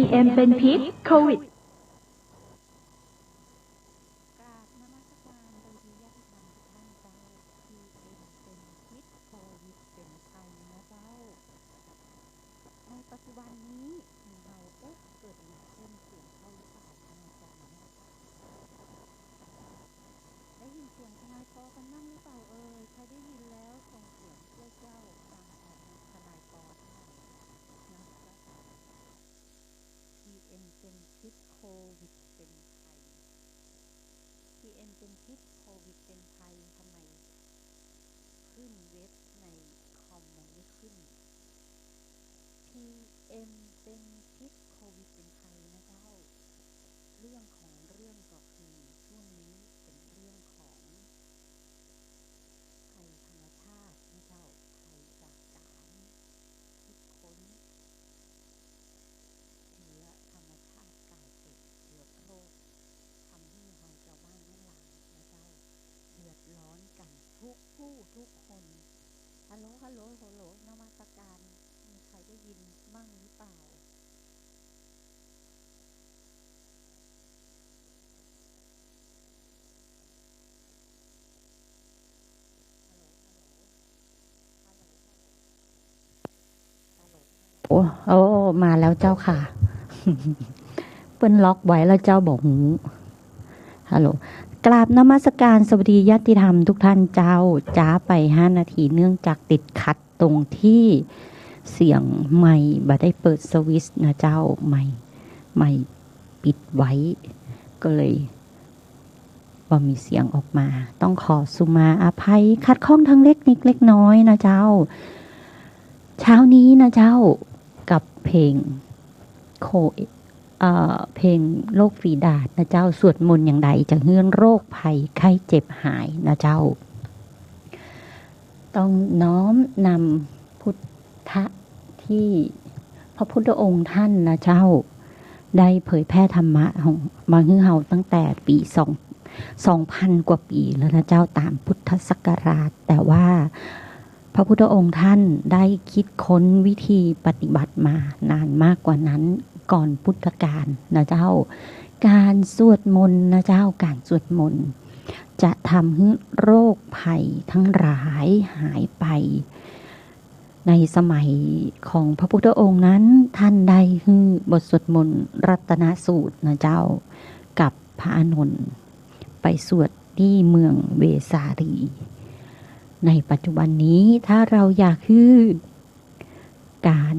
PM เป็นพิษโควิดโอ้มาแล้วเจ้าค่ะ เปิ้นล็อกไว้แล้วเจ้าบอกหูฮัลโหลกราบนมัสการสวัสดีญาติธรรมทุกท่านเจ้าจ้าไป5 นาทีเนื่องจากติดขัดตรงที่เสียงไมค์บ่ได้เปิดสวิตช์นะเจ้าไมค์ปิดไว้ก็เลยบ่มีเสียงออกมาต้องขอสุมาอภัยขัดข้องทั้งเล็กนิดเล็กน้อยนะเจ้าเช้านี้นะเจ้ากับเพลงเพลงโรคฝีดาษนะเจ้าสวดมนต์อย่างใดจะเฮือนโรคภัยไข้เจ็บหายนะเจ้าต้องน้อมนำพุทธะที่พระพุทธองค์ท่านนะเจ้าได้เผยแพร่ธรรมะของมาฮือเฮาตั้งแต่ปี2,000 กว่าปีแล้วนะเจ้าตามพุทธศักราชแต่ว่าพระพุทธองค์ท่านได้คิดค้นวิธีปฏิบัติมานานมากกว่านั้นก่อนพุทธกาลนะเจ้าการสวดมนต์นะเจ้าการสวดมนต์จะทำให้โรคภัยทั้งหลายหายไปในสมัยของพระพุทธองค์นั้นท่านได้คือบทสวดมนต์รัตนสูตรนะเจ้ากับพระอานนท์ไปสวดที่เมืองเวสาลีในปัจจุบันนี้ถ้าเราอยากคือการ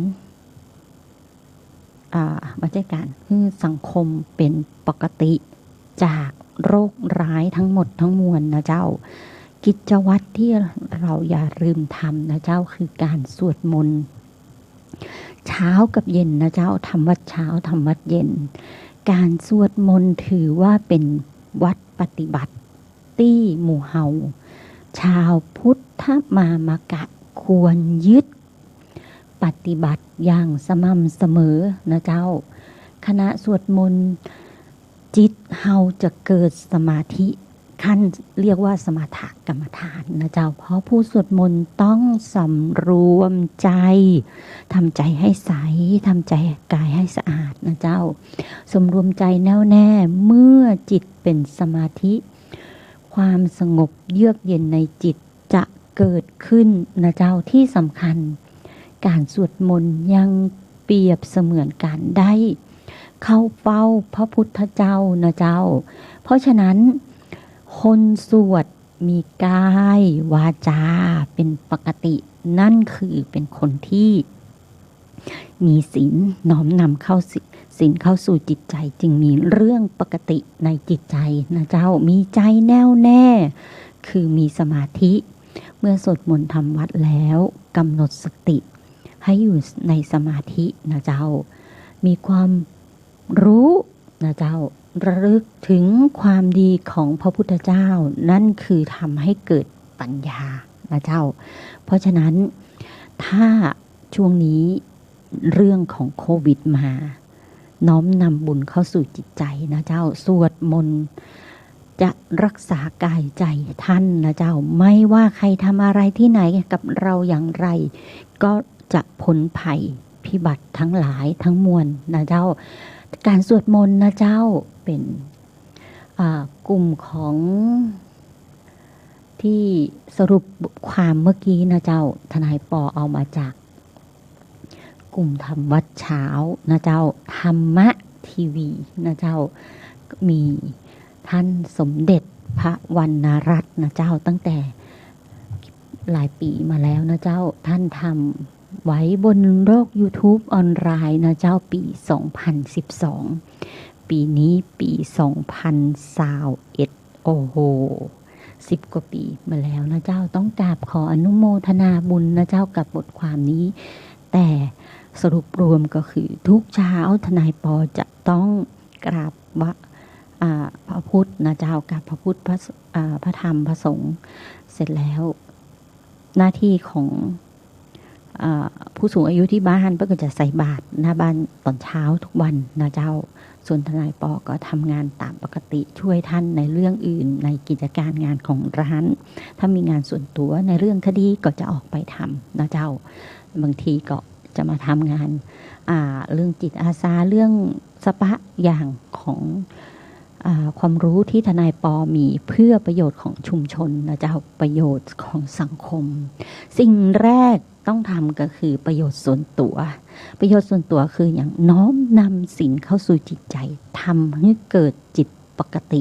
ไม่ใช่การคือสังคมเป็นปกติจากโรคร้ายทั้งหมดทั้งมวลนะเจ้ากิจวัตรที่เราอย่าลืมทำนะเจ้าคือการสวดมนต์เช้ากับเย็นนะเจ้าทำวัดเช้าทำวัดเย็นการสวดมนต์ถือว่าเป็นวัดปฏิบัติที่หมู่เฮาชาวพุทธมามกะควรยึดปฏิบัติอย่างสม่ำเสมอนะเจ้าคณะสวดมนต์จิตเฮาจะเกิดสมาธิขั้นเรียกว่าสมถกรรมฐานนะเจ้าเพราะผู้สวดมนต์ต้องสำรวมใจทำใจให้ใสทำใจกายให้สะอาดนะเจ้าสำรวมใจแน่วแน่เมื่อจิตเป็นสมาธิความสงบเยือกเย็นในจิตจะเกิดขึ้นนะเจ้าที่สำคัญการสวดมนต์ยังเปรียบเสมือนการได้เข้าเฝ้าพระพุทธเจ้านะเจ้าเพราะฉะนั้นคนสวดมีกายวาจาเป็นปกตินั่นคือเป็นคนที่มีศีลน้อมนำเข้าศีลเข้าสู่จิตใจจึงมีเรื่องปกติในจิตใจนะเจ้ามีใจแน่วแน่คือมีสมาธิเมื่อสวดมนต์ทำวัดแล้วกำหนดสติให้อยู่ในสมาธินะเจ้ามีความรู้นะเจ้าระลึกถึงความดีของพระพุทธเจ้านั่นคือทำให้เกิดปัญญานะเจ้าเพราะฉะนั้นถ้าช่วงนี้เรื่องของโควิดมาน้อมนำบุญเข้าสู่จิตใจนะเจ้าสวดมนต์จะรักษากายใจท่านนะเจ้าไม่ว่าใครทำอะไรที่ไหนกับเราอย่างไรก็จะพ้นภัย พิบัติทั้งหลายทั้งมวลนะเจ้าการสวดมนต์นะเจ้าเป็นกลุ่มของที่สรุปความเมื่อกี้นะเจ้าทนายปอเอามาจากกลุ่มธรรมวัดเช้านะเจ้าธรรมะทีวีนะเจ้ามีท่านสมเด็จพระวรรณรัตน์นะเจ้าตั้งแต่หลายปีมาแล้วนะเจ้าท่านทำไว้บนโลก YouTube ออนไลน์นะเจ้าปี 2012 ปีนี้ปี2021โอ้โห10 กว่าปีมาแล้วนะเจ้าต้องกราบขออนุโมทนาบุญนะเจ้ากับบทความนี้แต่สรุปรวมก็คือทุกเช้าทนายปอจะต้องกราบพระพุทธนะเจ้ากับพระพุทธพระธรรมพระสงฆ์เสร็จแล้วหน้าที่ของผู้สูงอายุที่บ้านก็จะใส่บาตรหน้าบ้านตอนเช้าทุกวันนะเจ้าส่วนทนายปอก็ทำงานตามปกติช่วยท่านในเรื่องอื่นในกิจการงานของร้านถ้ามีงานส่วนตัวในเรื่องคดีก็จะออกไปทำนะเจ้าบางทีก็จะมาทำงานเรื่องจิตอาสาเรื่องสปะอย่างของความรู้ที่ทนายปอมีเพื่อประโยชน์ของชุมชนนะเจ้าประโยชน์ของสังคมสิ่งแรกต้องทำก็คือประโยชน์ส่วนตัวประโยชน์ส่วนตัวคืออย่างน้อมนำศีลเข้าสู่จิตใจทำให้เกิดจิตปกติ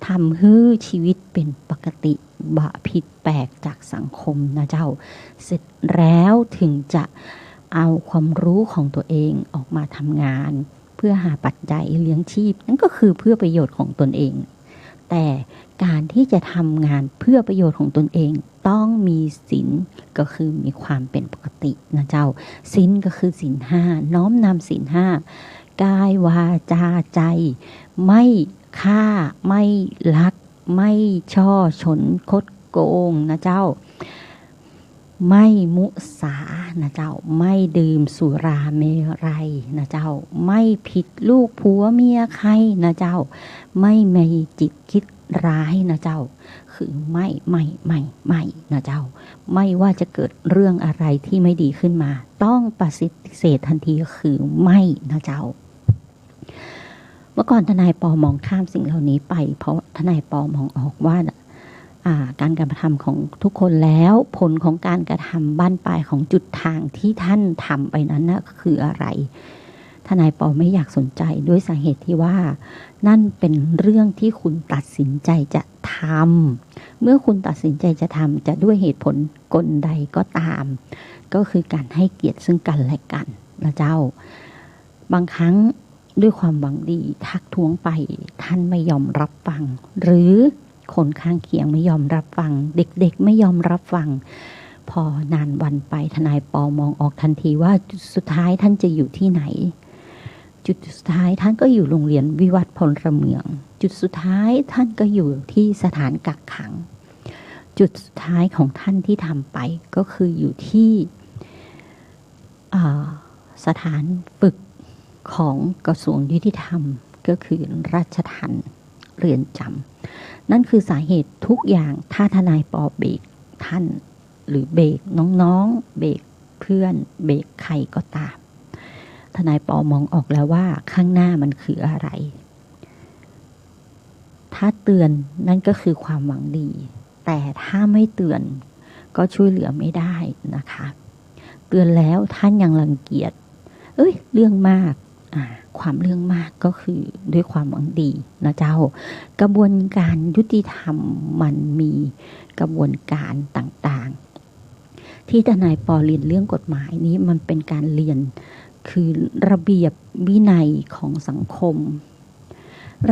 ทำให้ชีวิตเป็นปกติบะผิดแปลกจากสังคมนะเจ้าเสร็จแล้วถึงจะเอาความรู้ของตัวเองออกมาทำงานเพื่อหาปัจจัยเลี้ยงชีพนั่นก็คือเพื่อประโยชน์ของตนเองแต่การที่จะทำงานเพื่อประโยชน์ของตนเองต้องมีศีลก็คือมีความเป็นปกตินะเจ้าศีลก็คือศีล 5น้อมนำศีล 5กายวาจาใจไม่ฆ่าไม่ลักไม่ช่อฉนคดโกงนะเจ้าไม่มุสานะเจ้าไม่ดื่มสุราเมรัยนะเจ้าไม่ผิดลูกผัวเมียใครนะเจ้าไม่มีจิตคิดร้ายนะเจ้าคือไม่นะเจ้าไม่ว่าจะเกิดเรื่องอะไรที่ไม่ดีขึ้นมาต้องปฏิเสธทันทีคือไม่นะเจ้าเมื่อก่อนทนายปอมองข้ามสิ่งเหล่านี้ไปเพราะทนายปอมองออกว่าการกระทำของทุกคนแล้วผลของการกระทำบั้นปลายของจุดทางที่ท่านทำไปนั้นนะคืออะไรทนายปอไม่อยากสนใจด้วยสาเหตุที่ว่านั่นเป็นเรื่องที่คุณตัดสินใจจะทำเมื่อคุณตัดสินใจจะทำจะด้วยเหตุผลกลใดก็ตามก็คือการให้เกียรติซึ่งกันและกันนะเจ้าบางครั้งด้วยความหวังดีทักท้วงไปท่านไม่ยอมรับฟังหรือคนข้างเคียงไม่ยอมรับฟังเด็กๆไม่ยอมรับฟังพอนานวันไปทนายปอมองออกทันทีว่าจุดสุดท้ายท่านจะอยู่ที่ไหนจุดสุดท้ายท่านก็อยู่โรงเรียนวิวัฒน์พลเมืองจุดสุดท้ายท่านก็อยู่ที่สถานกักขังจุดสุดท้ายของท่านที่ทำไปก็คืออยู่ที่สถานฝึกของกระทรวงยุติธรรมก็คือราชทัณฑ์เรือนจำนั่นคือสาเหตุทุกอย่างถ้าทนายปอเบรกท่านหรือเบรกน้องๆเบรกเพื่อนเบรกใครก็ตามทนายปอมองออกแล้วว่าข้างหน้ามันคืออะไรถ้าเตือนนั่นก็คือความหวังดีแต่ถ้าไม่เตือนก็ช่วยเหลือไม่ได้นะคะเตือนแล้วท่านยังรังเกียจเรื่องมากความเรื่องมากก็คือด้วยความหวังดีนะเจ้ากระบวนการยุติธรรมมันมีกระบวนการต่างๆที่ทนายปอเรียนเรื่องกฎหมายนี้มันเป็นการเรียนคือระเบียบวินัยของสังคม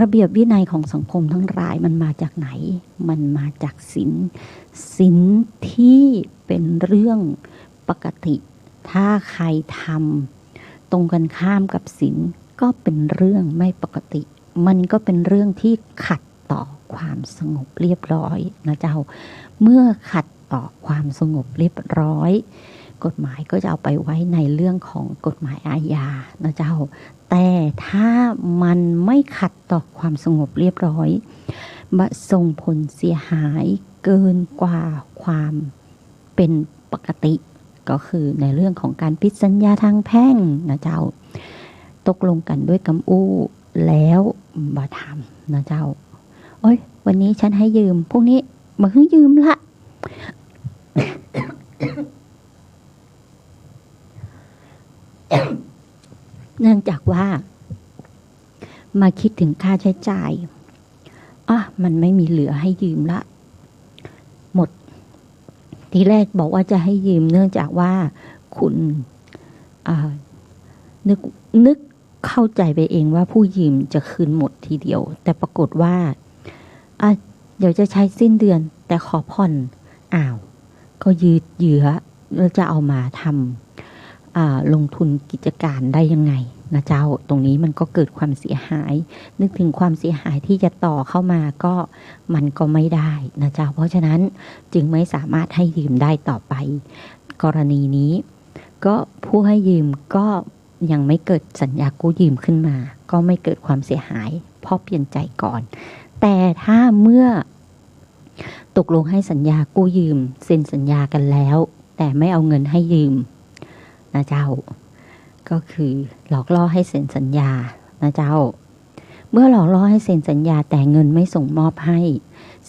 ระเบียบวินัยของสังคมทั้งหลายมันมาจากไหนมันมาจากศีลที่เป็นเรื่องปกติถ้าใครทำตรงกันข้ามกับศีลก็เป็นเรื่องไม่ปกติมันก็เป็นเรื่องที่ขัดต่อความสงบเรียบร้อยนะเจ้าเมื่อขัดต่อความสงบเรียบร้อยกฎหมายก็จะเอาไปไว้ในเรื่องของกฎหมายอาญานะเจ้าแต่ถ้ามันไม่ขัดต่อความสงบเรียบร้อยส่งผลเสียหายเกินกว่าความเป็นปกติ ก็คือในเรื่องของการผิดสัญญาทางแพ่งนะเจ้าตกลงกันด้วยกำอู้แล้วบ่ทำนะเจ้าโอ้ยวันนี้ฉันให้ยืมพวกนี้มาให้ยืมละ เนื่องจากว่ามาคิดถึงค่าใช้จ่ายมันไม่มีเหลือให้ยืมละหมดทีแรกบอกว่าจะให้ยืมเนื่องจากว่าคุณนึกเข้าใจไปเองว่าผู้ยืมจะคืนหมดทีเดียวแต่ปรากฏว่าเดี๋ยวจะใช้สิ้นเดือนแต่ขอผ่อนก็ยืดเยื้อแล้วจะเอามาทำลงทุนกิจการได้ยังไงนะเจ้าตรงนี้มันก็เกิดความเสียหายนึกถึงความเสียหายที่จะต่อเข้ามาก็มันก็ไม่ได้นะเจ้าเพราะฉะนั้นจึงไม่สามารถให้ยืมได้ต่อไปกรณีนี้ก็ผู้ให้ยืมก็ยังไม่เกิดสัญญากู้ยืมขึ้นมาก็ไม่เกิดความเสียหายเพราะเปลี่ยนใจก่อนแต่ถ้าเมื่อตกลงให้สัญญากู้ยืมเซ็นสัญญากันแล้วแต่ไม่เอาเงินให้ยืมนะเจ้าก็คือหลอกล่อให้เซ็นสัญญานะเจ้าเมื่อหลอกล่อให้เซ็นสัญญาแต่เงินไม่ส่งมอบให้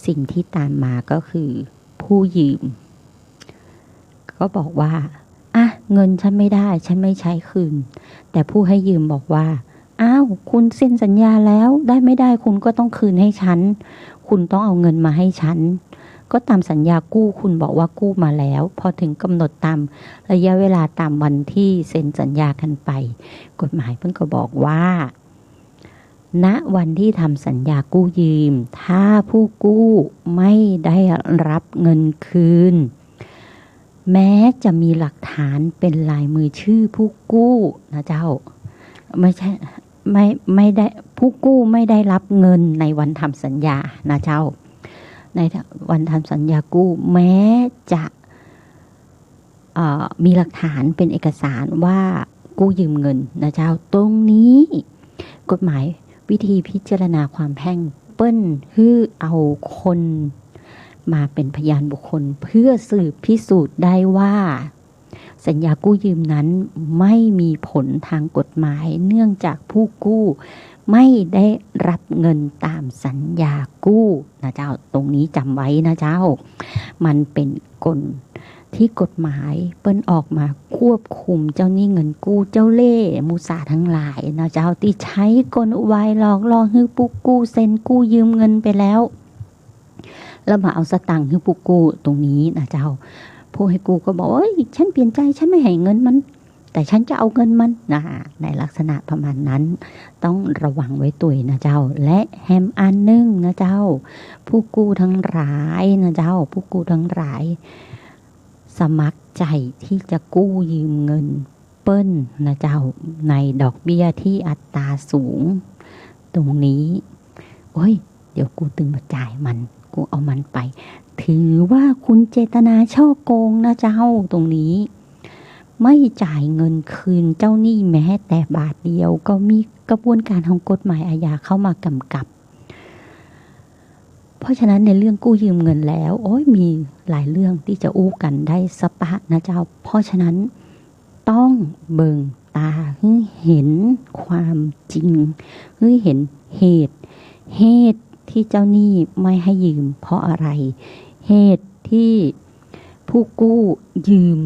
สิ่งที่ตามมาก็คือผู้ยืมก็บอกว่าเงินฉันไม่ได้ฉันไม่ใช้คืนแต่ผู้ให้ยืมบอกว่าคุณเซ็นสัญญาแล้วได้ไม่ได้คุณก็ต้องคืนให้ฉันคุณต้องเอาเงินมาให้ฉันก็ตามสัญญากู้คุณบอกว่ากู้มาแล้วพอถึงกำหนดตามระยะเวลาตามวันที่เซ็นสัญญากันไปกฎหมายเพิ่งก็บอกว่าณวันที่ทำสัญญากู้ยืมถ้าผู้กู้ไม่ได้รับเงินคืนแม้จะมีหลักฐานเป็นลายมือชื่อผู้กู้นะเจ้าไม่ใช่ไม่ได้ผู้กู้ไม่ได้รับเงินในวันทำสัญญานะเจ้าในวันทำสัญญากู้แม้จะมีหลักฐานเป็นเอกสารว่ากู้ยืมเงินนะเจ้าตรงนี้กฎหมายวิธีพิจารณาความแพ่งเปิ้ลคือเอาคนมาเป็นพยานบุคคลเพื่อสืบพิสูจน์ได้ว่าสัญญากู้ยืมนั้นไม่มีผลทางกฎหมายเนื่องจากผู้กู้ไม่ได้รับเงินตามสัญญากู้นะเจ้าตรงนี้จำไว้นะเจ้ามันเป็นกลที่กฎหมายเปิ้นออกมาควบคุมเจ้าหนี้เงินกู้เจ้าเล่ห์มุสาทั้งหลายนะเจ้าที่ใช้กลอุบายหลอกล่อให้ผู้กู้เซ็นกู้ยืมเงินไปแล้วมาเอาสตังค์ให้ผู้กู้ตรงนี้นะเจ้าผู้ให้กู้ก็บอกฉันเปลี่ยนใจฉันไม่ให้เงินมันแต่ฉันจะเอาเงินมันในลักษณะประมาณนั้นต้องระวังไว้ตัวนะเจ้าและแฮมอันนึงนะเจ้าผู้กู้ทั้งหลายนะเจ้าผู้กู้ทั้งหลายสมัครใจที่จะกู้ยืมเงินเปิ้ลนะเจ้าในดอกเบี้ยที่อัตราสูงตรงนี้เดี๋ยวกูตึงมาจ่ายมันกูเอามันไปถือว่าคุณเจตนาช่อโกงนะเจ้าตรงนี้ไม่จ่ายเงินคืนเจ้าหนี้แม้แต่บาทเดียวก็มีกระบวนการของกฎหมายอาญาเข้ามากำกับเพราะฉะนั้นในเรื่องกู้ยืมเงินแล้วมีหลายเรื่องที่จะอู้กันได้สปะนะเจ้าเพราะฉะนั้นต้องเบิ่งตาให้เห็นความจริงให้เห็นเหตุที่เจ้าหนี้ไม่ให้ยืมเพราะอะไรเหตุที่ผู้กู้ยืม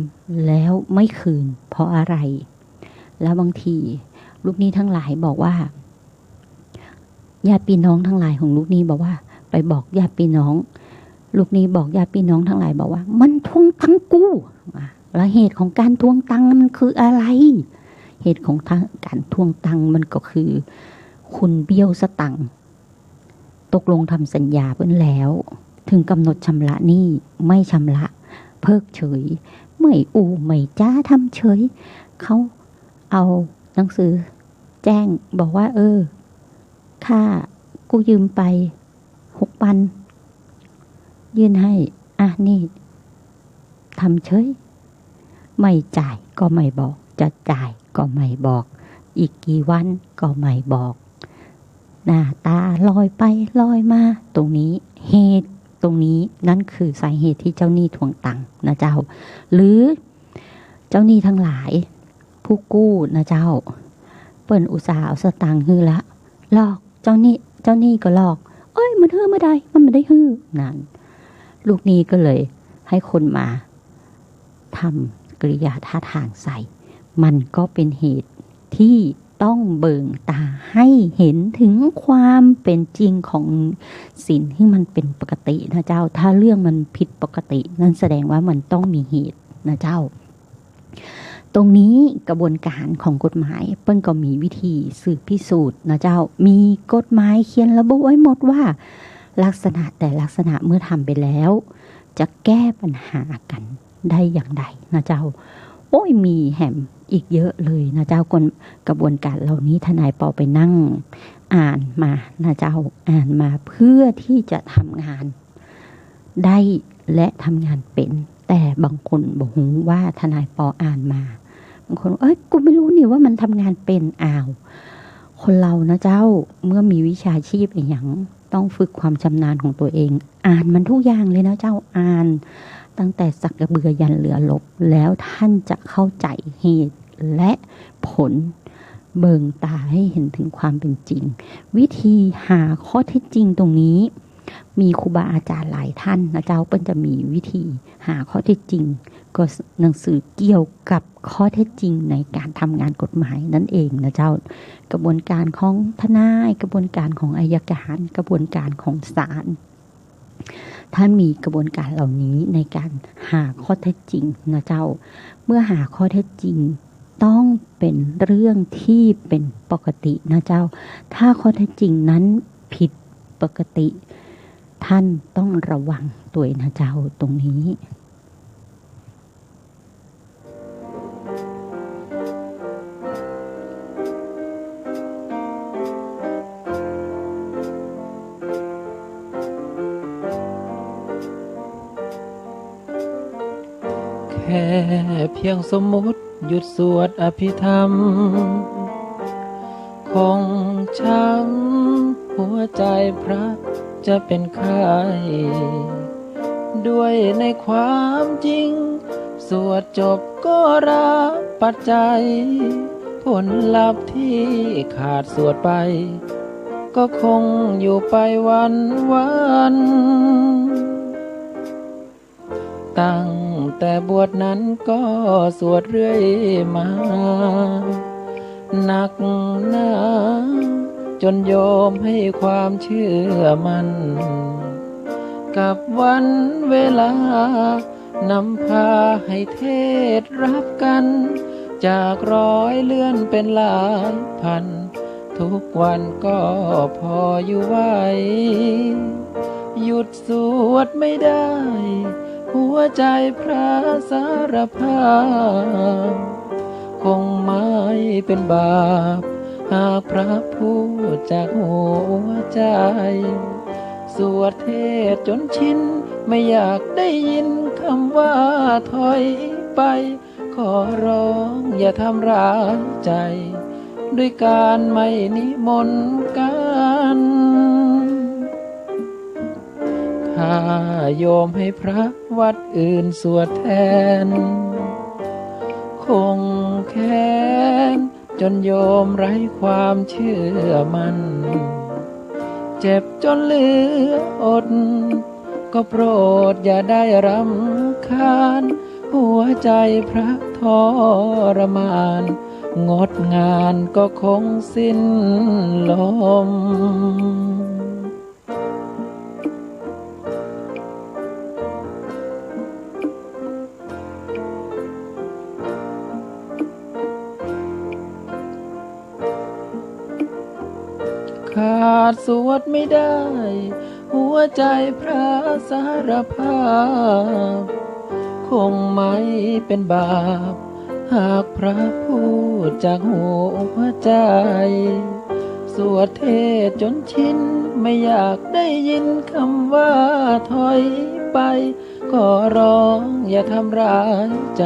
แล้วไม่คืนเพราะอะไรแล้วบางทีลูกหนี้ทั้งหลายบอกว่าญาติพี่น้องทั้งหลายของลูกหนี้บอกว่าไปบอกญาติพี่น้องลูกหนี้บอกญาติพี่น้องทั้งหลายบอกว่ามันทวงตังกู้แล้วเหตุของการทวงตังมันคืออะไรเหตุของการทวงตังมันก็คือคุณเบี้ยวสตังค์ตกลงทำสัญญาเพิ่นแล้วถึงกำหนดชำระหนี้ไม่ชำระเพิกเฉยไม่ไม่จ้าทำเฉยเขาเอาหนังสือแจ้งบอกว่าค่ากู้ยืมไป6,000ยื่นให้นี่ทำเฉยไม่จ่ายก็ไม่บอกจะจ่ายก็ไม่บอกอีกกี่วันก็ไม่บอกหน้าตาลอยไปลอยมาตรงนี้เหตุตรงนี้นั่นคือสาเหตุที่เจ้าหนี้ทวงตังค์นะเจ้าหรือ เจ้าหนี้ทั้งหลายผู้กู้นะเจ้าเปิ้นอุตส่าห์เอาสตางค์ฮื้อละหลอกเจ้าหนี้ก็หลอกเอ้ยมันฮื้อไม่ได้มันไม่ได้ฮื้อนั่นลูกหนี้ก็เลยให้คนมาทำกริยาท่าทางใส่มันก็เป็นเหตุที่ต้องเบิ่งตาให้เห็นถึงความเป็นจริงของศีลที่มันเป็นปกตินะเจ้าถ้าเรื่องมันผิดปกตินั่นแสดงว่ามันต้องมีเหตุนะเจ้าตรงนี้กระบวนการของกฎหมายเปิ้นก็มีวิธีสืบพิสูจน์นะเจ้ามีกฎหมายเขียนระบุไว้หมดว่าลักษณะแต่ลักษณะเมื่อทำไปแล้วจะแก้ปัญหากันได้อย่างไรนะเจ้าโอ้ยมีแหมอีกเยอะเลยนะเจ้ากระบวนการเหล่านี้ทนายปอไปนั่งอ่านมานะเจ้าอ่านมาเพื่อที่จะทำงานได้และทำงานเป็นแต่บางคนบอกว่าทนายปออ่านมาบางคนเอ้ยกูไม่รู้นี่ว่ามันทำงานเป็นคนเรานะเจ้าเมื่อมีวิชาชีพอย่างต้องฝึกความชำนาญของตัวเองอ่านมันทุกอย่างเลยนะเจ้าอ่านตั้งแต่สักกระเบือยันเรือลบแล้วท่านจะเข้าใจเหตุและผลเบิ่งตาให้เห็นถึงความเป็นจริงวิธีหาข้อเท็จจริงตรงนี้มีครูบาอาจารย์หลายท่านนะเจ้าเปิ้นจะมีวิธีหาข้อเท็จจริงก็หนังสือเกี่ยวกับข้อเท็จจริงในการทำงานกฎหมายนั่นเองนะเจ้ากระบวนการของทนายกระบวนการของอัยการกระบวนการของศาลท่านมีกระบวนการเหล่านี้ในการหาข้อเท็จจริงนะเจ้าเมื่อหาข้อเท็จจริงต้องเป็นเรื่องที่เป็นปกตินะเจ้าถ้าข้อเท็จจริงนั้นผิดปกติท่านต้องระวังตัวนะเจ้าตรงนี้แค่เพียงสมมุติหยุดสวดอภิธรรมคงช้ำหัวใจพระจะเป็นไข้ด้วยในความจริงสวดจบก็รับปัจจัยผลลัพธ์ที่ขาดสวดไปก็คงอยู่ไปวันตั้งแต่บวชนั้นก็สวดเรื่อยมาหนักหนาจนโยมให้ความเชื่อมันกับวันเวลานำพาให้เทศรับกันจากร้อยเลื่อนเป็นหลายพันทุกวันก็พออยู่ไหวหยุดสวดไม่ได้หัวใจพระสารภาพคงไม่เป็นบาปหากพระพูดจากหัวใจสวดเทศจนชินไม่อยากได้ยินคำว่าถอยไปขอร้องอย่าทำร้ายใจด้วยการไม่นิมนต์กันถ้าโยมให้พระวัดอื่นสวดแทนคงแค้นจนโยมไร้ความเชื่อมันเจ็บจนเหลืออดก็โปรดอย่าได้รำคาญหัวใจพระทรมานงดงานก็คงสิ้นลมขาดสวดไม่ได้หัวใจพระสารภาพคงไม่เป็นบาปหากพระพูดจากหัวใจสวดเทศจนชินไม่อยากได้ยินคำว่าถอยไปขอร้องอย่าทำร้ายใจ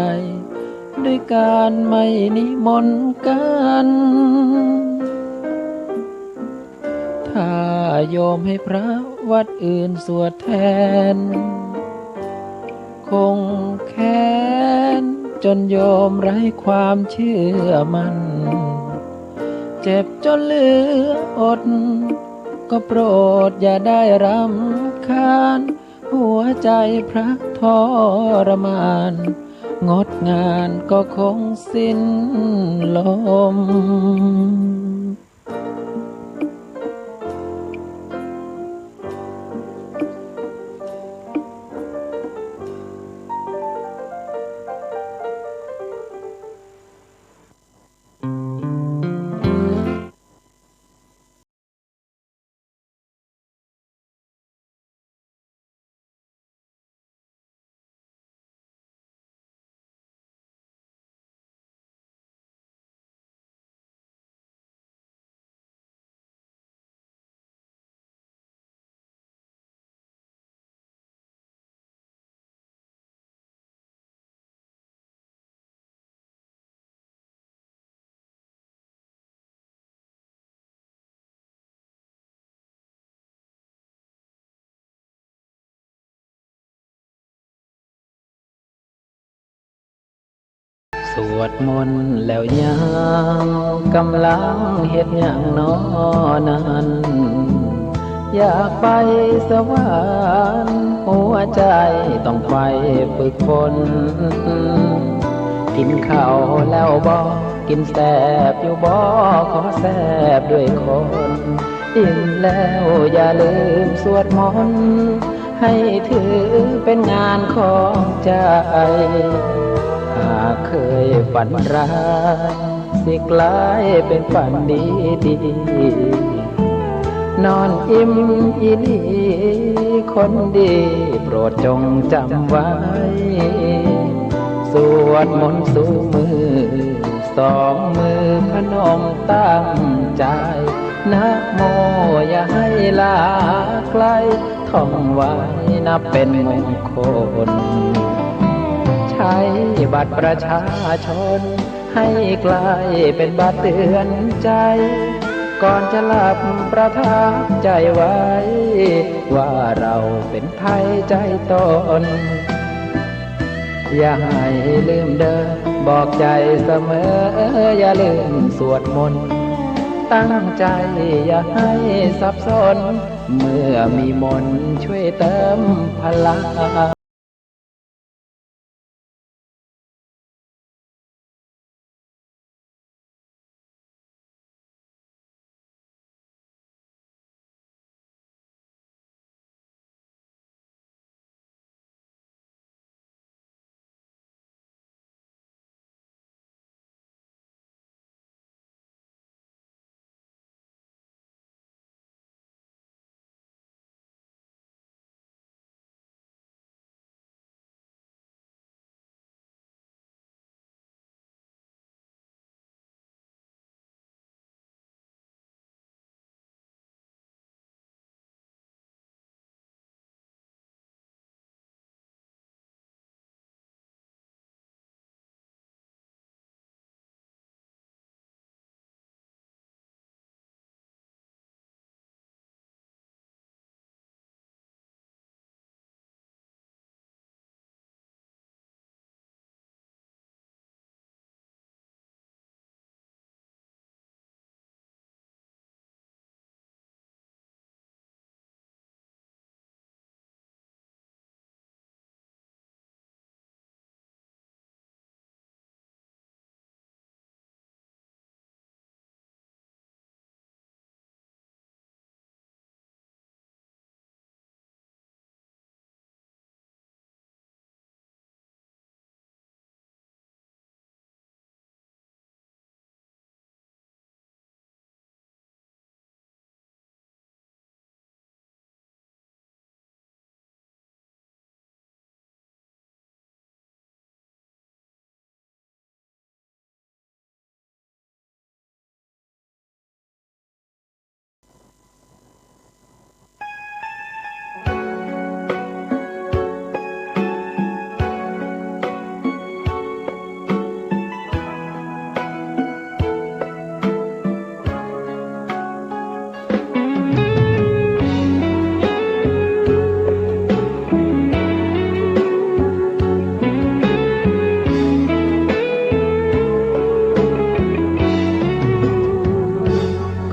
ด้วยการไม่นิมนต์กันถ้าโยมให้พระวัดอื่นสวดแทนคงแค้น จนโยมไร้ความเชื่อมัน่นเจ็บจนเหลืออดก็โปรดอย่าได้รำคาญหัวใจพระทรมานงดงานก็คงสิ้นลมสวดมนต์แล้วยังกำลังเฮ็ดหยังน้อนั้นอยากไปสวรรค์หัวใจต้องไปฝึกฝนกินข้าวแล้วบ่กินแสบอยู่บ่ขอแสบด้วยคนอิ่มแล้วอย่าลืมสวดมนต์ให้ถือเป็นงานของใจหากเคยฝันร้ายสิกลายเป็นฝันดีดีนอนอิ่มอีหลีคนดีโปรดจงจำไว้สวดมนต์สู่มือสองมือพนมตั้งใจนะโมอย่าให้ลาไกลท่องไว้นับเป็นมงคลใช้บัตรประชาชนให้กลายเป็นบัตรเตือนใจก่อนจะหลับประทับใจไว้ว่าเราเป็นไทยใจตนอย่าให้ลืมเดิมบอกใจเสมออย่าลืมสวดมนต์ตั้งใจอย่าให้สับสนเมื่อมีมนต์ช่วยเติมพลัง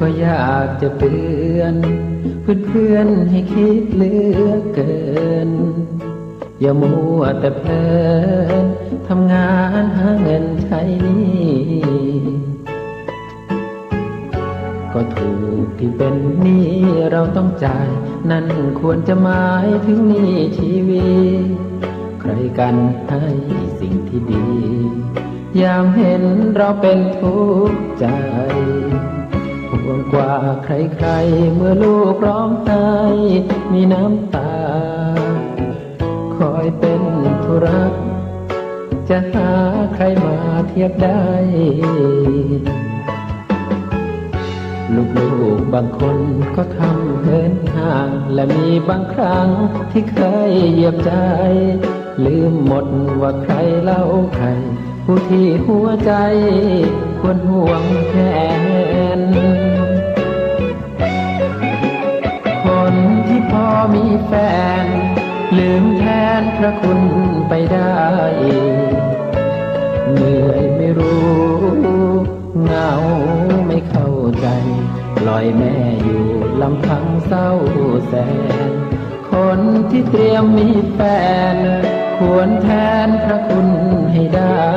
ก็อยากจะเตือนเพื่อนๆให้คิดเหลือเกินอย่ามัวแต่เพลินทำงานหาเงินใช้หนี้ก็ถูกที่เป็นหนี้เราต้องจ่ายนั่นควรจะหมายถึงหนี้ชีวิตใครกันให้สิ่งที่ดียามเห็นเราเป็นทุกข์ใจห่วงกว่าใครๆเมื่อลูกร้องไห้มีน้ำตาคอยเป็นธุระจะหาใครมาเทียบได้ลูกบางคนก็ทำเหินห่างและมีบางครั้งที่เคยเหยียบใจลืมหมดว่าใครเล่าใครผู้ที่หัวใจควรห่วงแทนคนที่พอมีแฟนลืมแทนพระคุณไปได้เหนื่อยไม่รู้เหงาไม่เข้าใจปล่อยแม่อยู่ลำพังเศร้าแสนคนที่เตรียมมีแฟนควรแทนพระคุณให้ได้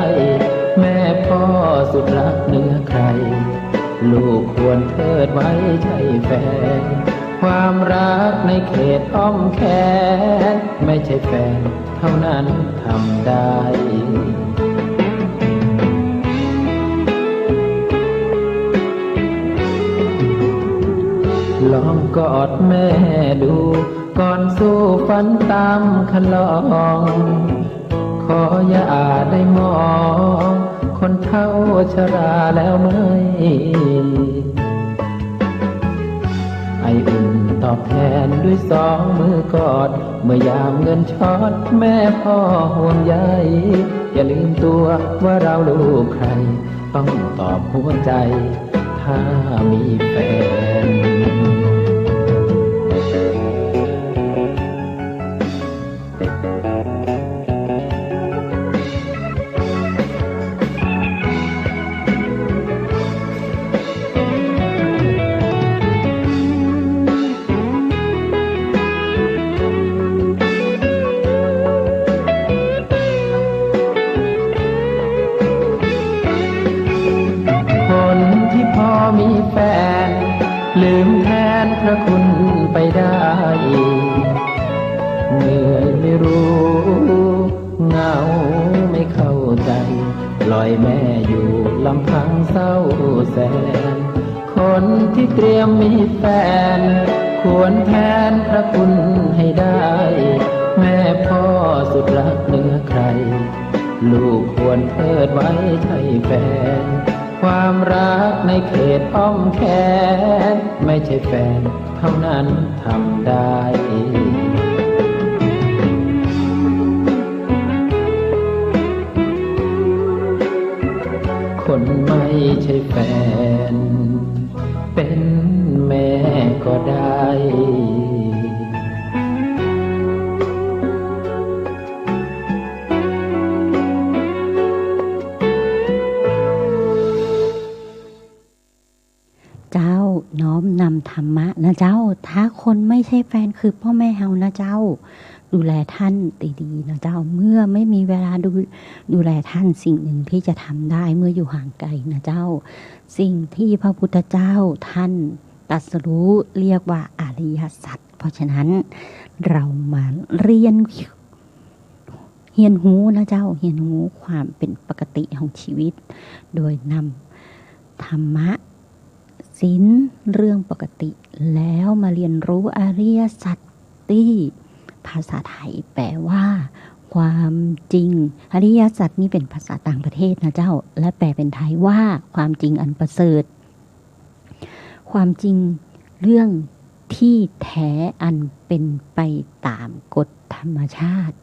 แม่พ่อสุดรักเหนือใครลูกควรเทิดไว้ใช่แฟนความรักในเขตอ้อมแขนไม่ใช่แฟนเท่านั้นทำได้ลองกอดแม่ดูก่อนสู้ฝันตามคันลองขออย่าได้มองคนเฒ่าชราแล้วไม่ไออุ่นตอบแทนด้วยสองมือกอดเมื่อยามเงินช็อตแม่พ่อห่วงใยอย่าลืมตัวว่าเราลูกใครต้องตอบหัวใจถ้ามีแฟนมีแฟนลืมแทนพระคุณไปได้เหนื่อยไม่รู้เหงาไม่เข้าใจปล่อยแม่อยู่ลำพังเศร้าแสนคนที่เตรียมมีแฟนควรแทนพระคุณให้ได้แม่พ่อสุดรักเหนือใครลูกควรเทิดไว้ใช่แฟนความรักในเขตอ้อมแขนไม่ใช่แฟนเท่านั้นทำได้คนไม่ใช่แฟนเป็นแม่ก็ได้น้อมนำธรรมะนะเจ้าถ้าคนไม่ใช่แฟนคือพ่อแม่เฮานะเจ้าดูแลท่านดีๆนะเจ้าเมื่อไม่มีเวลาดูแลท่านสิ่งหนึ่งที่จะทำได้เมื่ออยู่ห่างไกลนะเจ้าสิ่งที่พระพุทธเจ้าท่านตรัสรู้เรียกว่าอริยสัจเพราะฉะนั้นเรามาเรียนเฮียนหูนะเจ้าเฮียนหูความเป็นปกติของชีวิตโดยนำธรรมะศีลเรื่องปกติแล้วมาเรียนรู้อริยสัจที่ภาษาไทยแปลว่าความจริงอริยสัจนี้เป็นภาษาต่างประเทศนะเจ้าและแปลเป็นไทยว่าความจริงอันประเสริฐความจริงเรื่องที่แท้อันเป็นไปตามกฎธรรมชาติ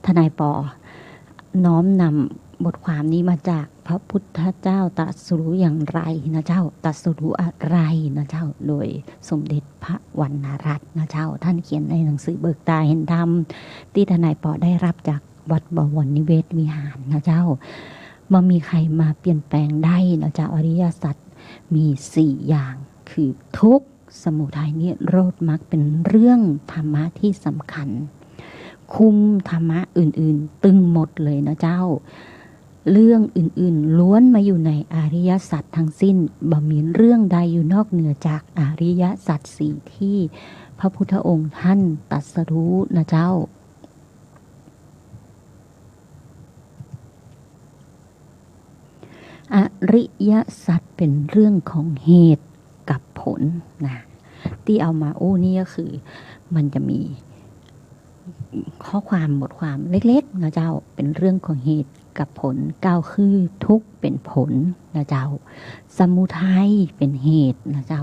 ทนายปอน้อมนำบทความนี้มาจากพระพุทธเจ้าตรัสรู้อย่างไรนะเจ้าตรัสรู้อะไรนะเจ้าโดยสมเด็จพระวรรณรัตน์นะเจ้าท่านเขียนในหนังสือเบิกตาเห็นธรรมที่ทนายปอได้รับจากวัดบวรนิเวศวิหารนะเจ้าบ่มีใครมาเปลี่ยนแปลงได้นะเจ้าอริยสัจมี4อย่างค คือทุกข์สมุทัยนิโรธมรรคเป็นเรื่องธรรมะที่สำคัญคุมธรรมะอื่นๆตึงหมดเลยนะเจ้าเรื่องอื่นๆล้วนมาอยู่ในอริยสัจทั้งสิ้นบ่มีเรื่องใดอยู่นอกเหนือจากอริยสัจสี่ที่พระพุทธองค์ท่านตรัสรู้นะเจ้าอริยสัจเป็นเรื่องของเหตุกับผลนะที่เอามานี่ก็คือมันจะมีข้อความบทความเล็กๆนะเจ้าเป็นเรื่องของเหตุกับผลก้าวคือทุกข์เป็นผลนะเจ้าสมุทัยเป็นเหตุนะเจ้า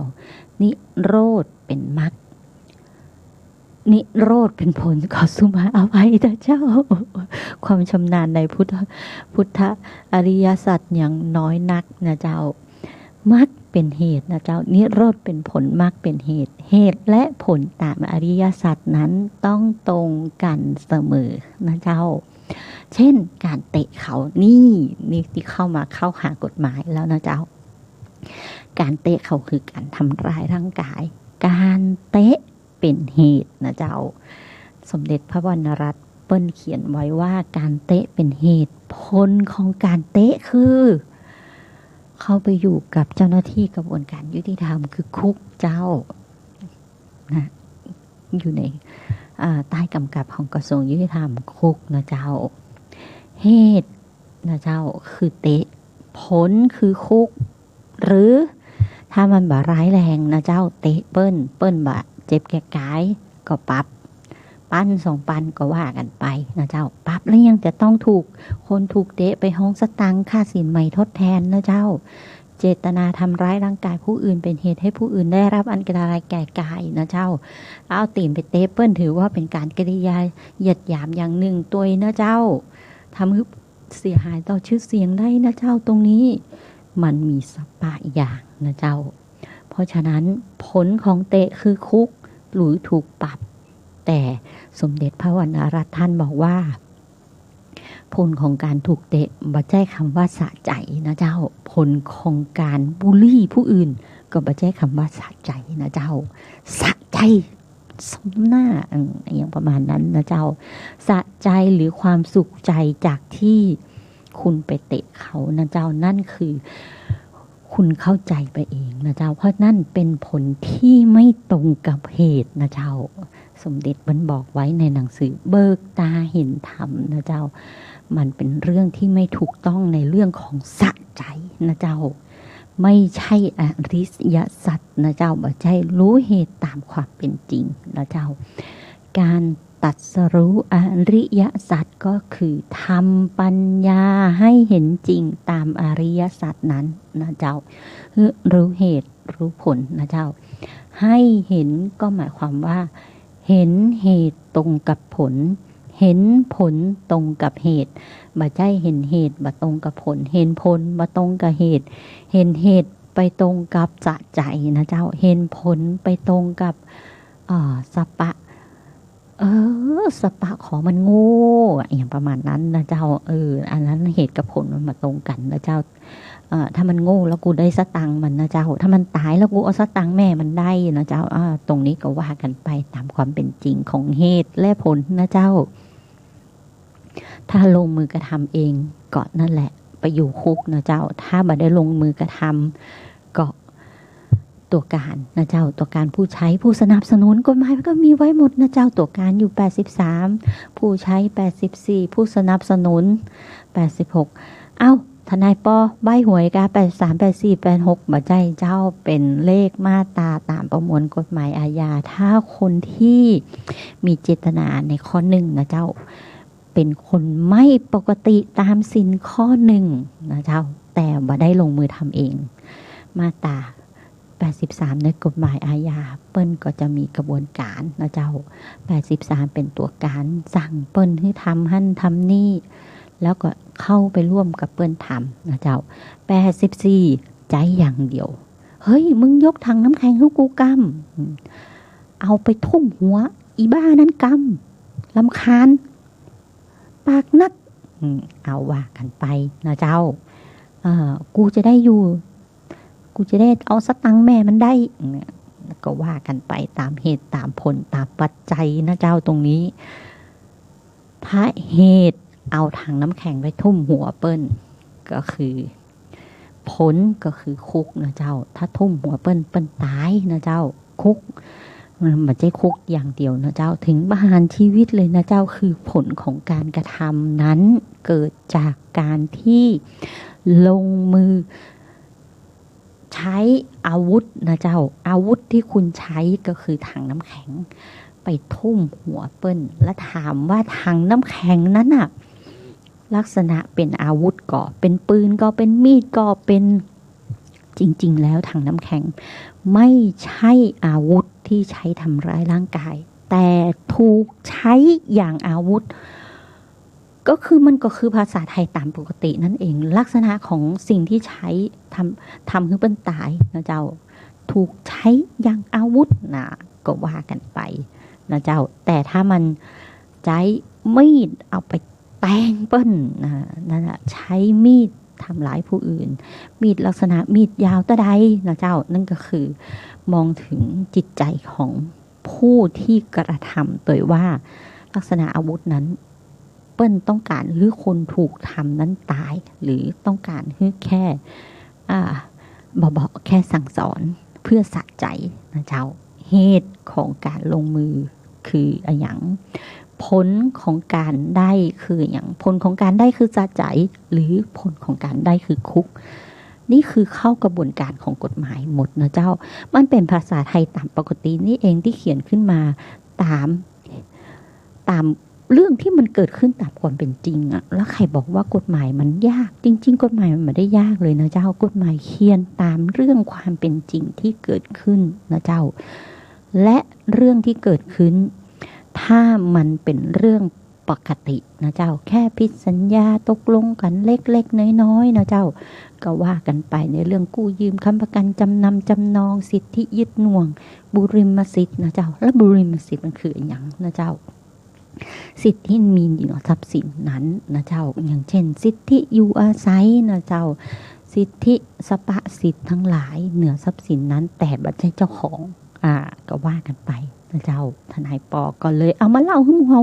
นิโรธเป็นมรรคนิโรธเป็นผลขอสุมาเอาไว้นะเจ้าความชำนาญในพุทธอริยสัจอย่างน้อยนักนะเจ้ามรรคเป็นเหตุนะเจ้านิโรธเป็นผลมรรคเป็นเหตุเหตุและผลตามอริยสัจนั้นต้องตรงกันเสมอนะเจ้าเช่นการเตะเขานี่ที่เข้าหากฎหมายแล้วนะเจ้าการเตะเขาคือการทำร้ายร่างกายการเตะเป็นเหตุนะเจ้าสมเด็จพระวรรณรัตน์เปิ้ลเขียนไว้ว่าการเตะเป็นเหตุผลของการเตะคือเข้าไปอยู่กับเจ้าหน้าที่กระบวนการยุติธรรมคือคุกเจ้านะอยู่ในใต้กำกับของกระทรวงยุติธรรมคุกนะเจ้าเหตุนะเจ้าคือเตะผลคือคุกหรือถ้ามันบ่ร้ายแรงนะเจ้าเตะเปิ้นบ่เจ็บแก่กายก็ปรับปั้น2 ปันก็ว่ากันไปนะเจ้าปรับแล้วยังจะต้องคนถูกเตะไปห้องสตังค์ค่าสินใหม่ทดแทนนะเจ้าเจตนาทำร้ายร่างกายผู้อื่นเป็นเหตุให้ผู้อื่นได้รับอันตรายแก่กายนะเจ้าเอาตีนไปเตะเปิ้นถือว่าเป็นการกริยาเหยียดหยามอย่างหนึ่งตัวนะเจ้าทำให้เสียหายต่อชื่อเสียงได้นะเจ้าตรงนี้มันมีสปะอย่างนะเจ้าเพราะฉะนั้นผลของเตะคือคุกหรือถูกปรับแต่สมเด็จพระวรรณรัตน์ท่านบอกว่าผลของการถูกเตะบ่ใช่คำว่าสะใจนะเจ้าผลของการบูลลี่ผู้อื่นก็บ่ใช่คำว่าสะใจนะเจ้าสะใจสมหน้าอย่างประมาณนั้นนะเจ้าสะใจหรือความสุขใจจากที่คุณไปเตะเขานะเจ้านั่นคือคุณเข้าใจไปเองนะเจ้าเพราะนั่นเป็นผลที่ไม่ตรงกับเหตุนะเจ้าสมเด็จมันบอกไว้ในหนังสือเบิกตาเห็นธรรมนะเจ้ามันเป็นเรื่องที่ไม่ถูกต้องในเรื่องของสะใจนะเจ้าไม่ใช่อริยสัจนะเจ้าไม่ใช่รู้เหตุตามความเป็นจริงนะเจ้าการตรัสรู้อริยสัจก็คือทำปัญญาให้เห็นจริงตามอริยสัจนั้นนะเจ้ารู้เหตุรู้ผลนะเจ้าให้เห็นก็หมายความว่าเห็นเหตุตรงกับผลเห็นผลตรงกับเหตุบ่ใช่เห็นเหตุบ่ตรงกับผลเห็นผลบ่ตรงกับเหตุเห็นเหตุไปตรงกับสะใจนะเจ้าเห็นผลไปตรงกับสปะสปะของมันโง่อย่างประมาณนั้นนะเจ้าอันนั้นเหตุกับผลมันมาตรงกันนะเจ้าถ้ามันโง่แล้วกูได้สตังค์มันนะเจ้าถ้ามันตายแล้วกูเอาสตังค์แม่มันได้นะเจ้าตรงนี้ก็ว่ากันไปตามความเป็นจริงของเหตุและผลนะเจ้าถ้าลงมือกระทำเองก็นั่นแหละไปอยู่คุกนะเจ้าถ้าบ่ได้ลงมือกระทำก็ตัวการนะเจ้าตัวการผู้ใช้ผู้สนับสนุนกฎหมายก็มีไว้หมดนะเจ้าตัวการอยู่83ผู้ใช้84ผู้สนับสนุน86ทนายปอใบหวยกา83 84 86บ่ใจเจ้าเป็นเลขมาตราตามประมวลกฎหมายอาญาถ้าคนที่มีเจตนาในข้อ1นะเจ้าเป็นคนไม่ปกติตามศีลข้อ1นะเจ้าแต่บ่ได้ลงมือทำเองมาตรา83ในกฎหมายอาญาเปิ้นก็จะมีกระบวนการนะเจ้า83เป็นตัวการสั่งเปิ้นให้ทำหั่นทำนี่แล้วก็เข้าไปร่วมกับเปิ้นทำนะเจ้า84ใจอย่างเดียวเฮ้ยมึงยกถังน้ำแข็งให้กูกำเอาไปทุ่มหัวอีบ้านั้นกำรำคาญปากนักเอาว่ากันไปนะเจ้ากูจะได้อยู่กู กูจะได้เอาสตังค์แม่มันได้เนี่ยก็ว่ากันไปตามเหตุตามผลตามปัจจัยนะเจ้าตรงนี้ถ้าเหตุเอาถังน้ำแข็งไปทุ่มหัวเปิ้ลก็คือผลก็คือคุกนะเจ้าถ้าทุ่มหัวเปิ้ลตายนะเจ้าคุกมันไม่ใช่คุกอย่างเดียวนะเจ้าถึงประหารชีวิตเลยนะเจ้าคือผลของการกระทำนั้นเกิดจากการที่ลงมือใช้อาวุธนะเจ้าอาวุธที่คุณใช้ก็คือถังน้ำแข็งไปทุ่มหัวเปิ้ลและถามว่าถังน้ำแข็งนั้นน่ะลักษณะเป็นอาวุธก็เป็นปืนก็เป็นมีดก็เป็นจริงๆแล้วถังน้ำแข็งไม่ใช่อาวุธที่ใช้ทำร้ายร่างกายแต่ถูกใช้อย่างอาวุธก็คือภาษาไทยตามปกตินั่นเองลักษณะของสิ่งที่ใช้ทำให้เป็นตายนะเจ้าถูกใช้อย่างอาวุธนะก็ว่ากันไปนะเจ้าแต่ถ้ามันใช้มีดเอาไปแทงเปิ้ลนั่นแหละใช้มีดทำร้ายผู้อื่นมีดลักษณะมีดยาวตะใดนะเจ้านั่นก็คือมองถึงจิตใจของผู้ที่กระทำโดยว่าลักษณะอาวุธนั้นเปิ้ลต้องการหรือคนถูกทำนั้นตายหรือต้องการแค่แค่สั่งสอนเพื่อสะใจนะเจ้าเหตุของการลงมือคืออย่างผลของการได้คืออย่างผลของการได้คือสะใจหรือผลของการได้คือคุกนี่คือเข้ากระบวนการของกฎหมายหมดนะเจ้ามันเป็นภาษาไทยตามปกตินี่เองที่เขียนขึ้นมาตามเรื่องที่มันเกิดขึ้นตามความเป็นจริงอะแล้วใครบอกว่ากฎหมายมันยากจริงๆกฎหมายมันไม่ได้ยากเลยนะเจ้ากฎหมายเขียนตามเรื่องความเป็นจริงที่เกิดขึ้นนะเจ้าและเรื่องที่เกิดขึ้นถ้ามันเป็นเรื่องปกตินะเจ้าแค่ผิดสัญญาตกลงกันเล็กๆน้อยๆนะเจ้าก็ว่ากันไปในเรื่องกู้ยืมค้ำประกันจำนำจำนองสิทธิยึดหน่วงบุริมสิทธิ์นะเจ้าและบุริมสิทธิ์มันคืออย่างนะเจ้าสิทธิมีอยู่ทรัพย์สินนั้นนะเจ้าอย่างเช่นสิทธิอยู่อาศัยนะเจ้าสิทธิสปะสิทธิ์ทั้งหลายเหนือทรัพย์สินนั้นแต่บัดใช่เจ้าของก็ว่ากันไปนะเจ้าทนายปอก็เลยเอามาเล่าให้มูเฮา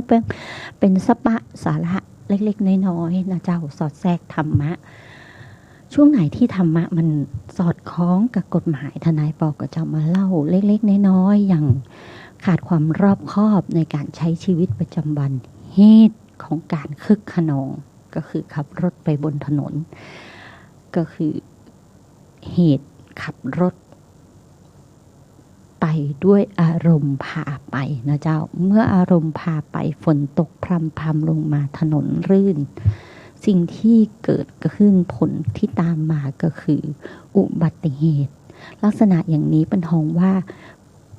เป็นสปะสาระเล็กๆน้อยๆนะเจ้าสอดแทรกธรรมะช่วงไหนที่ธรรมะมันสอดคล้องกับกฎหมายทนายปอก็จะมาเล่าเล็กๆน้อยๆอย่างขาดความรอบคอบในการใช้ชีวิตประจำวันเหตุของการคึกขนองก็คือขับรถไปบนถนนก็คือเหตุขับรถไปด้วยอารมณ์พาไปนะเจ้าเมื่ออารมณ์พาไปฝนตกพรำๆลงมาถนนรื่นสิ่งที่เกิดขึ้นผลที่ตามมาก็คืออุบัติเหตุลักษณะอย่างนี้เป็นห้องว่า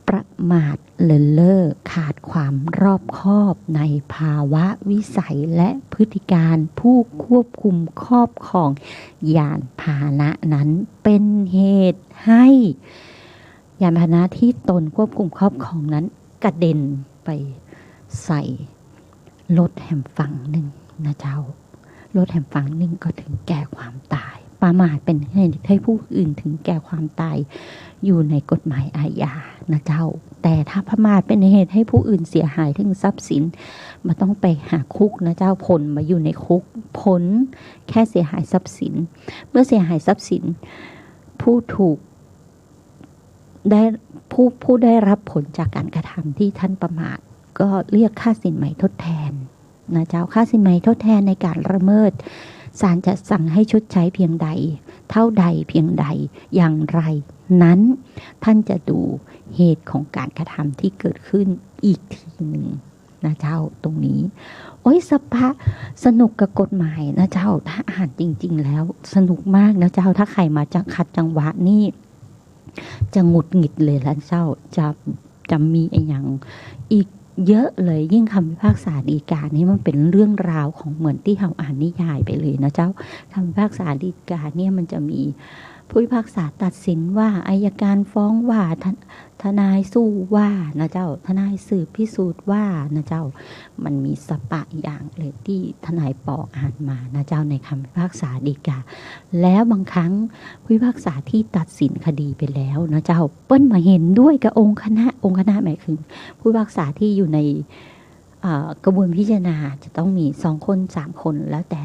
ประมาทเลินเล่อขาดความรอบคอบในภาวะวิสัยและพฤติการผู้ควบคุมครอบครองยานพาหนะนั้นเป็นเหตุให้ยานพาหนะที่ตนควบคุมครอบครองนั้นกระเด็นไปใส่รถแห่งฝั่งหนึ่งนะเจ้ารถแห่งฝั่งหนึ่งก็ถึงแก่ความตายประมาทเป็นเหตุให้ผู้อื่นถึงแก่ความตายอยู่ในกฎหมายอาญานะเจ้าแต่ถ้าประมาทเป็นเหตุให้ผู้อื่นเสียหายถึงทรัพย์สินมาต้องไปหาคุกนะเจ้าผลมาอยู่ในคุกผลแค่เสียหายทรัพย์สินเมื่อเสียหายทรัพย์สินผู้ถูกได้ผู้ได้รับผลจากการกระทำที่ท่านประมาทก็เรียกค่าสินไหมทดแทนนะเจ้าค่าสินไหมทดแทนในการละเมิดศาลจะสั่งให้ชดใช้เพียงใดเท่าใดเพียงใดอย่างไรนั้นท่านจะดูเหตุของการกระทำที่เกิดขึ้นอีกทีหนึ่งนะเจ้าตรงนี้โอ้ยสนุกกับกฎหมายนะเจ้าถ้าอ่านจริงๆแล้วสนุกมากนะเจ้าถ้าใครมาจะขัดจังหวะนี่จะหงุดหงิดเลยแล้วเจ้าจะมีอย่างอีกเยอะเลยยิ่งคำพิพากษาฎีกานี่มันเป็นเรื่องราวของเหมือนที่เราอ่านนิยายไปเลยนะเจ้าคำพิพากษาฎีกาเนี่ยมันจะมี ผู้พิพากษาตัดสินว่าอัยการฟ้องว่าทนายสู้ว่านะเจ้าทนายสืบพิสูจน์ว่านะเจ้ามันมีสปะอย่างเลยที่ทนายปออ่านมานะเจ้าในคำพิพากษาฎีกาแล้วบางครั้งผู้พิพากษาที่ตัดสินคดีไปแล้วนะเจ้าเปิ้ลมาเห็นด้วยกับองค์คณะหมายถึงผู้พิพากษาที่อยู่ในกระบวนพิจารณาจะต้องมี2 คน 3 คนแล้วแต่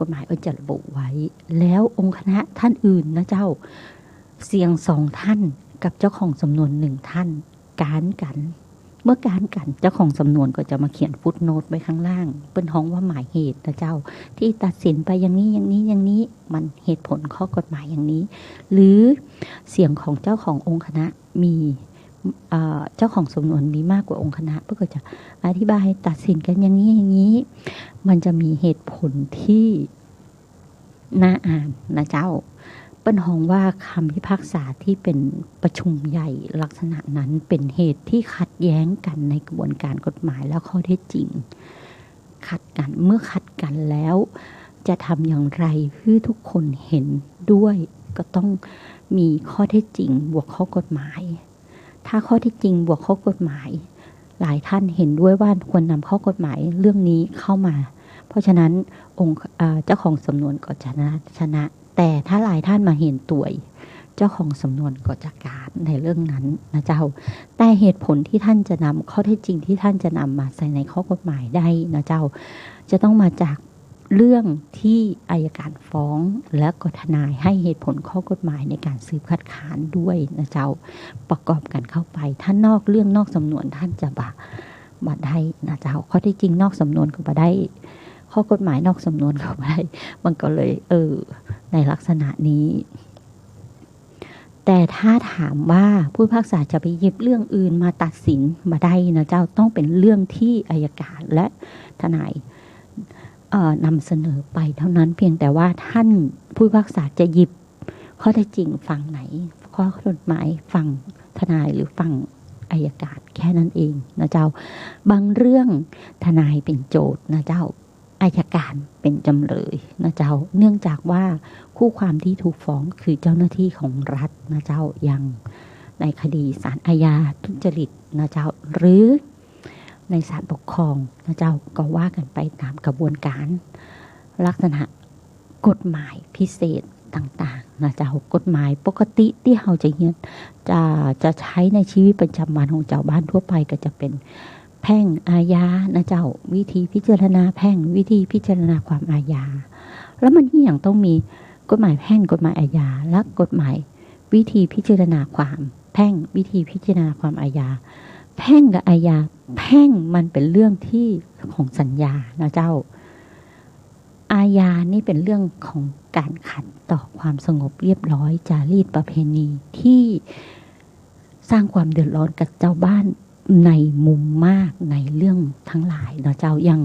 กฎหมายจะระบุไว้แล้วองค์คณะท่านอื่นนะเจ้าเสียง2 ท่านกับเจ้าของสำนวน1 ท่านการกันเมื่อการกันเจ้าของสำนวนก็จะมาเขียนฟุตโนตไว้ข้างล่างเป็นห้องว่าหมายเหตุนะเจ้าที่ตัดสินไปอย่างนี้มันเหตุผลข้อกฎหมายอย่างนี้หรือเสียงของเจ้าขององค์คณะมีเจ้าของสำนวนมีมากกว่าองค์คณะเพื่อก็จะอธิบายตัดสินกันอย่างนี้มันจะมีเหตุผลที่น่าอ่านนะเจ้าเปิ้นฮ้องว่าคำพิพากษาที่เป็นประชุมใหญ่ลักษณะนั้นเป็นเหตุที่ขัดแย้งกันในกระบวนการกฎหมายและข้อเท็จจริงขัดกันเมื่อขัดกันแล้วจะทำอย่างไรให้ทุกคนเห็นด้วยก็ต้องมีข้อเท็จจริงบวกข้อกฎหมายถ้าข้อเท็จจริงบวกข้อกฎหมายหลายท่านเห็นด้วยว่าควรนำข้อกฎหมายเรื่องนี้เข้ามาเพราะฉะนั้นองค์เจ้าของสำนวนก็ชนะแต่ถ้าหลายท่านมาเห็นตัวเจ้าของสำนวนก็จะการในเรื่องนั้นนะเจ้าแต่เหตุผลที่ท่านจะนำข้อเท็จจริงที่ท่านจะนำมาใส่ในข้อกฎหมายได้นะเจ้าจะต้องมาจากเรื่องที่อัยการฟ้องและก็ทนายให้เหตุผลข้อกฎหมายในการสืบคัดค้านด้วยนะเจ้าประกอบกันเข้าไปถ้านอกเรื่องนอกสำนวนท่านจะบ่ได้นะเจ้าข้อเท็จจริงนอกสำนวนก็บ่ได้ข้อกฎหมายนอกสำนวนก็บ่ได้มันก็เลยในลักษณะนี้แต่ถ้าถามว่าผู้พิพากษาจะไปหยิบเรื่องอื่นมาตัดสินบ่ได้นะเจ้าต้องเป็นเรื่องที่อัยการและทนายนำเสนอไปเท่านั้นเพียงแต่ว่าท่านผู้พิพากษาจะหยิบข้อเท็จจริงฝั่งไหนข้อกฎหมายฝั่งทนายหรือฝั่งอัยการแค่นั้นเองนะเจ้าบางเรื่องทนายเป็นโจทย์นะเจ้าอัยการเป็นจำเลยนะเจ้าเนื่องจากว่าคู่ความที่ถูกฟ้องคือเจ้าหน้าที่ของรัฐนะเจ้าอย่างในคดีศาลอาญาทุจริตนะเจ้าหรือในศาลปกครองนะเจ้าก็ว่ากันไปตามกระบวนการลักษณะกฎหมายพิเศษต่างๆนะเจ้ากฎหมายปกติที่เราจะเรียนจะใช้ในชีวิตประจำวันของเจ้าบ้านทั่วไปก็จะเป็นแพ่งอาญานะเจ้าวิธีพิจารณาแพ่งวิธีพิจารณาความอาญาแล้วมันที่อย่างต้องมีกฎหมายแพ่งกฎหมายอาญาและกฎหมายวิธีพิจารณาความแพ่งวิธีพิจารณาความอาญาแพ่งกับอาญาแพ่งมันเป็นเรื่องที่ของสัญญานะเจ้าอาญานี่เป็นเรื่องของการขัดต่อความสงบเรียบร้อยจารีตประเพณีที่สร้างความเดือดร้อนกับเจ้าบ้านในมุมมากในเรื่องทั้งหลายนะเจ้าอย่าง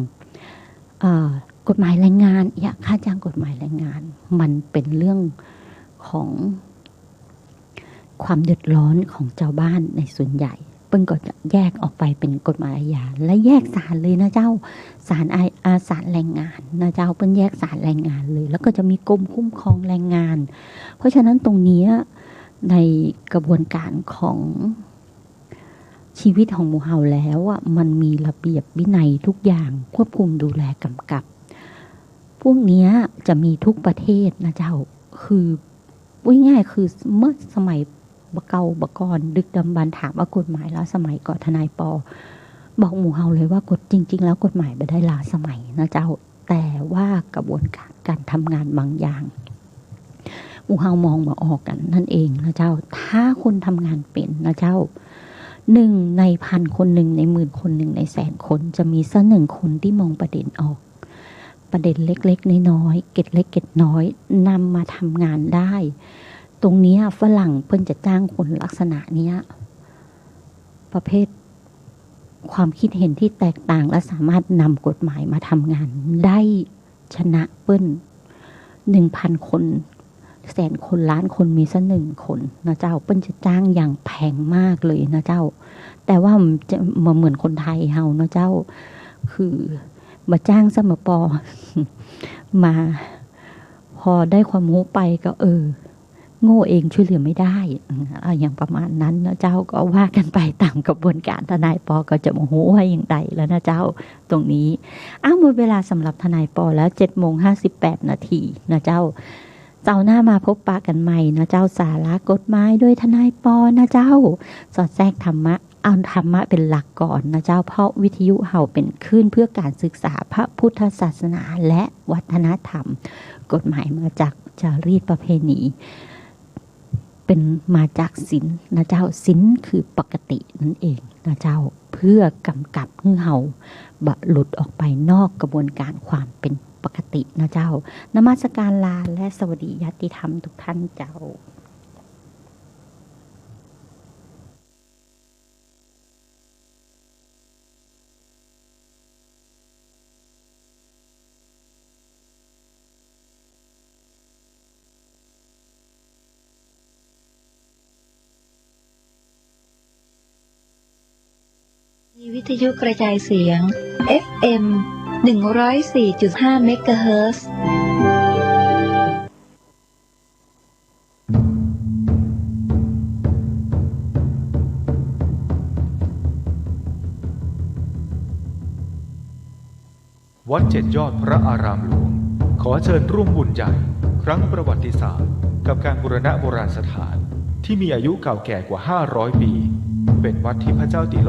กฎหมายแรงงานค่าจ้างกฎหมายแรงงานมันเป็นเรื่องของความเดือดร้อนของเจ้าบ้านในส่วนใหญ่เปิ้ลก็จะแยกออกไปเป็นกฎหมายอาญาและแยกศาลเลยนะเจ้าศาลแรงงานนะเจ้าเปิ้ลแยกศาลแรงงานเลยแล้วก็จะมีกรมคุ้มครองแรงงานเพราะฉะนั้นตรงนี้ในกระบวนการของชีวิตของหมู่เฮาแล้วมันมีระเบียบวินัยทุกอย่างควบคุมดูแลกำกับพวกนี้จะมีทุกประเทศนะเจ้าคือง่ายๆคือเมื่อสมัยเก่าก่อนดึกดำบรรพ์ถามว่ากฎหมายล้าสมัยก่อนทนายปอบอกหมู่เฮาเลยว่ากฎจริงๆแล้วกฎหมายไม่ได้ล้าสมัยนะเจ้าแต่ว่ากระบวนการทำงานบางอย่างหมู่เฮามองมาออกกันนั่นเองนะเจ้าถ้าคนทำงานเป็นนะเจ้า1 ใน 1,000 คน1 ใน 10,000 คน1 ใน 100,000 คนจะมีสัก1 คนที่มองประเด็นออกประเด็นเล็กๆน้อยๆเกร็ดเล็กเกร็ดน้อยนำมาทำงานได้ตรงนี้ฝรั่งเพิ่นจะจ้างคนลักษณะนี้ประเภทความคิดเห็นที่แตกต่างและสามารถนำกฎหมายมาทำงานได้ชนะเปิ้ล 1,000 คน100,000 คนล้านคนมีสัก1 คนนะเจ้าเปิ้ลจะจ้างอย่างแพงมากเลยนะเจ้าแต่ว่าจะมาเหมือนคนไทยเฮานะเจ้าคือมาจ้างสมปมาพอได้ความรู้ไปก็ โง่เองช่วยเหลือไม่ได้อย่างประมาณนั้นนะเจ้าก็ว่ากันไปตามกระบวนการทนายปอก็จะโมโหว่าอย่างไรแล้วนะเจ้าตรงนี้หมดเวลาสำหรับทนายปอแล้ว7:58 นาทีนะเจ้าหน้ามาพบปะกันใหม่นะเจ้าสาระกฎหมายโดยทนายปอนะเจ้าสอดแทรกธรรมะเอาธรรมะเป็นหลักก่อนนะเจ้าเพราะวิทยุเห่าเป็นคลื่นเพื่อการศึกษาพระพุทธศาสนาและวัฒนธรรมกฎหมายมาจากจารีตประเพณีเป็นมาจากศีลนะเจ้าศีลคือปกตินั่นเองนะเจ้าเพื่อกำกับให้เห่าหลุดออกไปนอกกระบวนการความเป็นปกตินะเจ้านมัสการลาและสวัสดีญาติธรรมทุกท่านเจ้าวิทยุกระจายเสียง FM 104.5 เมกะเฮิรตซ์วัดเจ็ดยอดพระอารามหลวงขอเชิญร่วมบุญใหญ่ครั้งประวัติศาสตร์กับการบูรณะโบราณสถานที่มีอายุเก่าแก่กว่า500 ปีเป็นวัดที่พระเจ้าติ